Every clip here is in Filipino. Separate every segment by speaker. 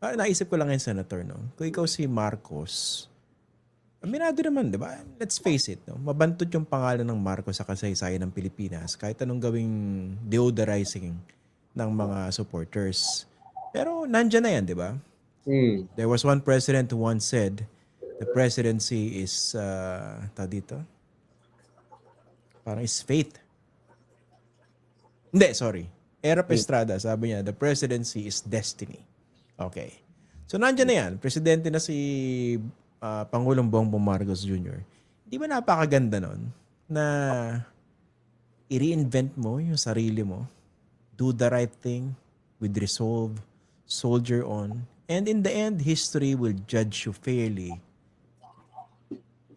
Speaker 1: Naisip ko lang yung Senator, no? Kung ikaw si Marcos, aminado naman, di ba? Let's face it, no? Mabantot yung pangalan ng Marcos sa kasaysayan ng Pilipinas kahit anong gawing deodorizing ng mga supporters. Pero nandyan na yan, di ba?
Speaker 2: Hmm.
Speaker 1: There was one president who once said, the presidency is, dito? Parang is faith. Hindi, sorry. Erap Estrada, sabi niya, the presidency is destiny. Okay. So, nandiyan na yan. Presidente na si Pangulong Bongbong Marcos Jr. Di ba napakaganda nun na i-reinvent mo yung sarili mo, do the right thing with resolve, soldier on, and in the end, history will judge you fairly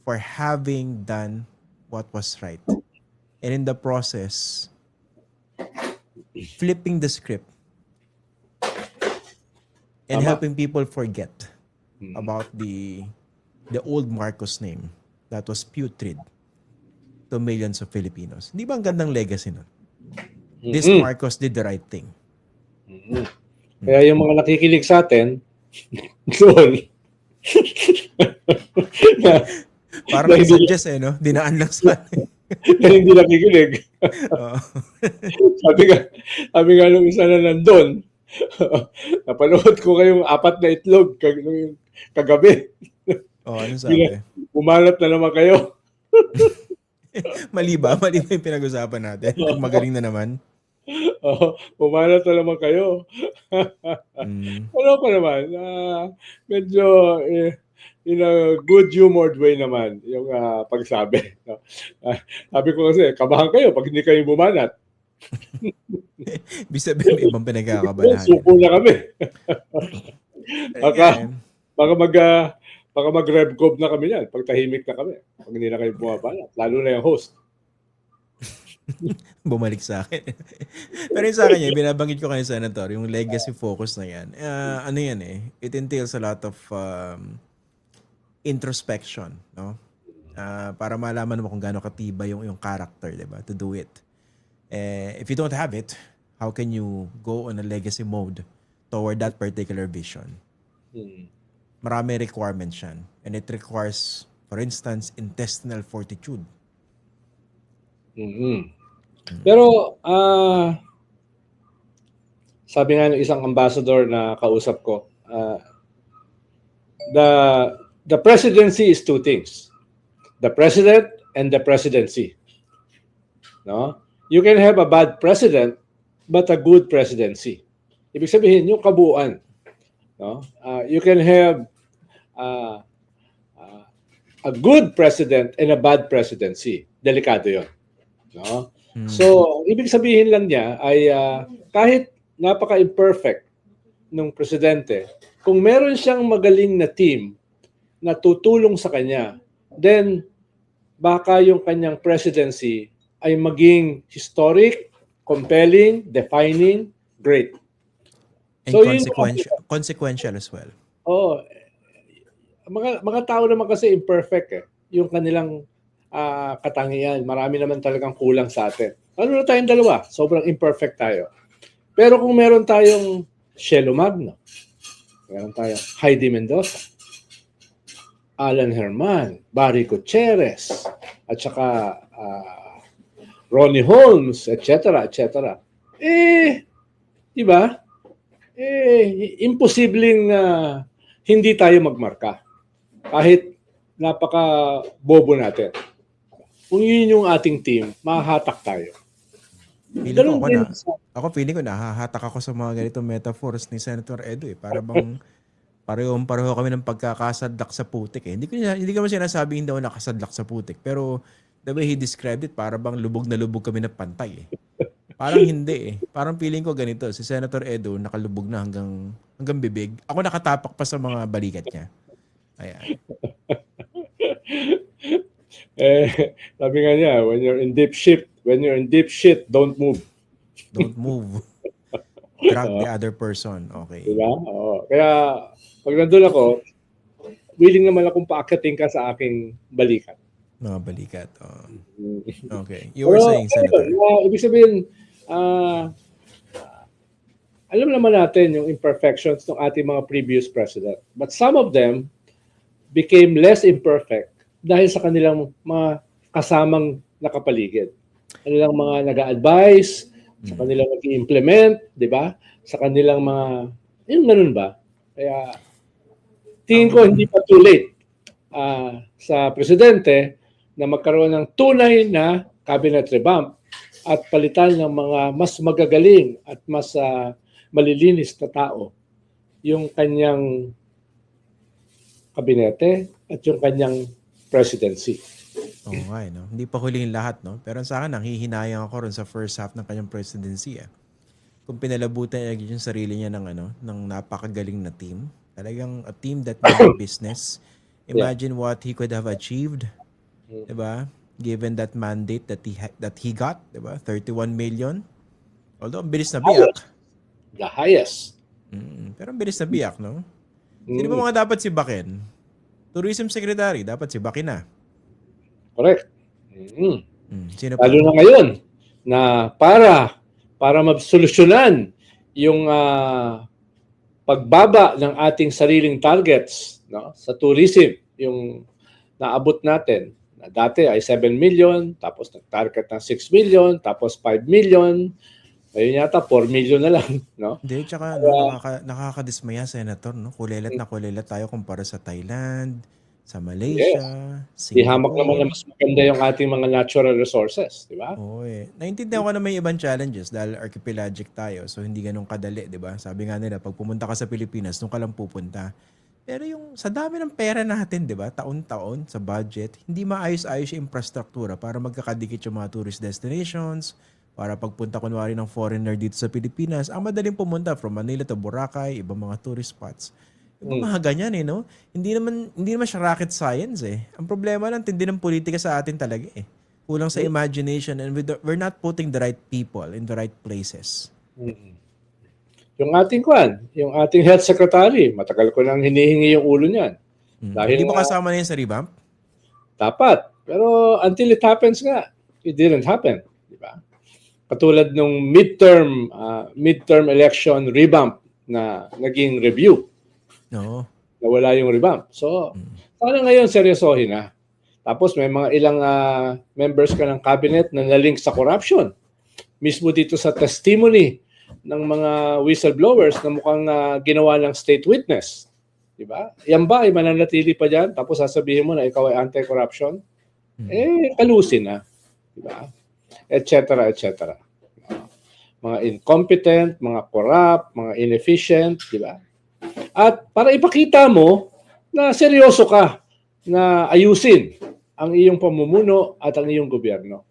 Speaker 1: for having done what was right. And in the process, flipping the script and helping people forget about the old Marcos name that was putrid to millions of Filipinos. Di ba ang gandang legacy nun? This Marcos did the right thing.
Speaker 2: Kaya yung mga nakikinig sa atin, doon.
Speaker 1: Parang nag-suggest no? Dinaan lang sa atin.
Speaker 2: Na hindi nakikinig. sabi nga nung isa na nandun, napanood ko kayong 4 na itlog kagabi.
Speaker 1: Ano sabi?
Speaker 2: Umalat na naman kayo.
Speaker 1: Mali ba? Mali ba yung pinag-usapan natin? Nagmagaling na naman?
Speaker 2: Umalat na naman kayo. Ano pa naman? Medyo in a good humored way naman yung pagsabi. Sabi ko kasi, kabahan kayo pag hindi kayo bumanat.
Speaker 1: Bisa ba may ibang pinagkakabalahan?
Speaker 2: Suko na kami. Baka mag-revcov na kami yan. Pag tahimik na kami. Pag hindi na kayo bumabanat. Lalo na yung host.
Speaker 1: Bumalik sa akin. Pero yung sa akin, binabanggit ko kayo, Senator, yung legacy focus na yan. Ano yan it entails a lot of introspection, no? Para malaman mo kung gaano katibay yung character, diba? To do it. If you don't have it, how can you go on a legacy mode toward that particular vision? Marami requirements yan. And it requires, for instance, intestinal fortitude.
Speaker 2: Pero, sabi nga ng isang ambassador na kausap ko, the presidency is 2 things. The president and the presidency. No? You can have a bad president, but a good presidency. Ibig sabihin, yung kabuuan. No? You can have a good president and a bad presidency. Delikado yun. No? So, ibig sabihin lang niya ay kahit napaka-imperfect ng presidente, kung meron siyang magaling na team na tutulong sa kanya, then baka yung kanyang presidency ay maging historic, compelling, defining, great.
Speaker 1: And so, consequential as well.
Speaker 2: Mga tao naman kasi imperfect yung kanilang katangian. Marami naman talagang kulang sa atin. Ano na tayong dalawa? Sobrang imperfect tayo. Pero kung meron tayong Shelo Magno, meron tayong Heidi Mendoza, Alan Herman, Barry Gutierrez, at saka Ronnie Holmes, etc., etc. Di ba? Imposibleng hindi tayo magmarka. Kahit napaka-bobo natin. Kung yun yung ating team, mahahatak tayo.
Speaker 1: Feeling ko nahahatak ako sa mga ganitong metaphors ni Senator Edu. Para bang pareho kami ng pagkakasadlak sa putik. Hindi ko naman sinasabi hindi ako nakasadlak sa putik. Pero the way he described it, para bang lubog na lubog kami ng pantay. Parang hindi Parang feeling ko ganito. Si Senator Edu nakalubog na hanggang bibig. Ako nakatapak pa sa mga balikat niya. Ayan.
Speaker 2: Sabi nga niya, when you're in deep shit, don't move.
Speaker 1: Don't move. Drag the other person. Okay.
Speaker 2: Diba? Kaya, pag nandun ako, willing naman akong paakating ka sa aking balikat.
Speaker 1: Mga balikat. Okay. You were saying, Senator.
Speaker 2: Ibig sabihin, alam naman natin yung imperfections ng ating mga previous president. But some of them became less imperfect dahil sa kanilang mga kasamang nakapaligid. Kanilang mga nag-a-advise, sa kanilang nag-i-implement, di ba? Sa kanilang mga, yung ganun ba? Kaya, tingin ko hindi pa too late sa presidente na magkaroon ng tunay na cabinet revamp at palitan ng mga mas magagaling at mas malilinis na tao yung kanyang kabinete at yung kanyang presidency.
Speaker 1: Oo nga, no? Hindi pa huling lahat, no? Pero sa akin, nanghihinayang ako ron sa first half ng kanyang presidency, eh. Kung pinalabutan niya yung sarili niya ng napakagaling na team, talagang a team that made business. Imagine what he could have achieved, diba? Given that mandate that he got, diba? 31 million. Although, ang bilis na biyak.
Speaker 2: The highest.
Speaker 1: Pero ang bilis na biyak, no? Sino ba mga dapat si Baken? Tourism Secretary, dapat si Baken na.
Speaker 2: Correct.
Speaker 1: Sino pa?
Speaker 2: Lalo na ngayon na para masolusyonan yung pagbaba ng ating sariling targets, no, sa tourism, yung naabot natin na dati ay 7 million, tapos nag-target ng 6 million, tapos 5 million, ayun yata 4 million na lang, no?
Speaker 1: Hindi, tsaka nakakadismaya, Senator, no? Kulelat na kulelat tayo kumpara sa Thailand, sa Malaysia,
Speaker 2: Ihamak
Speaker 1: Singapore.
Speaker 2: naman na mas maganda yung ating mga natural resources, di ba?
Speaker 1: Oo eh. Naintindihan ko na may ibang challenges dahil archipelagic tayo, so hindi ganun kadali, di ba? Sabi nga nila, pag pumunta ka sa Pilipinas, doon ka lang pupunta. Pero yung sa dami ng pera natin, di ba, taon-taon sa budget, hindi maayos-ayos yung infrastruktura para magkakadikit yung mga tourist destinations, para pagpunta kunwari ng foreigner dito sa Pilipinas, ang madaling pumunta from Manila to Boracay, ibang mga tourist spots. Yung mga ganyan no? Hindi naman siya rocket science eh. Ang problema lang, tindi ng politika sa atin talaga eh. Kulang sa imagination and we're not putting the right people in the right places.
Speaker 2: Yung ating health secretary, matagal ko nang hinihingi yung ulo niyan.
Speaker 1: Dahil hindi ba kasama na yun sa revamp?
Speaker 2: Dapat. Pero until it happens nga, it didn't happen. Di ba? Katulad nung midterm election revamp na naging review.
Speaker 1: No.
Speaker 2: Nawala yung revamp. So, sana ngayon seryosohin na. Tapos may mga ilang members ka ng cabinet na nalink sa corruption. Mismo dito sa testimony ng mga whistleblowers na mukhang ginawa ng state witness. Diba? Yan ba ay mananatili pa dyan? Tapos sasabihin mo na ikaw ay anti-corruption? Kalusin na. Diba? Etc. etc. Mga incompetent, mga corrupt, mga inefficient, diba? At para ipakita mo na seryoso ka na ayusin ang iyong pamumuno at ang iyong gobyerno.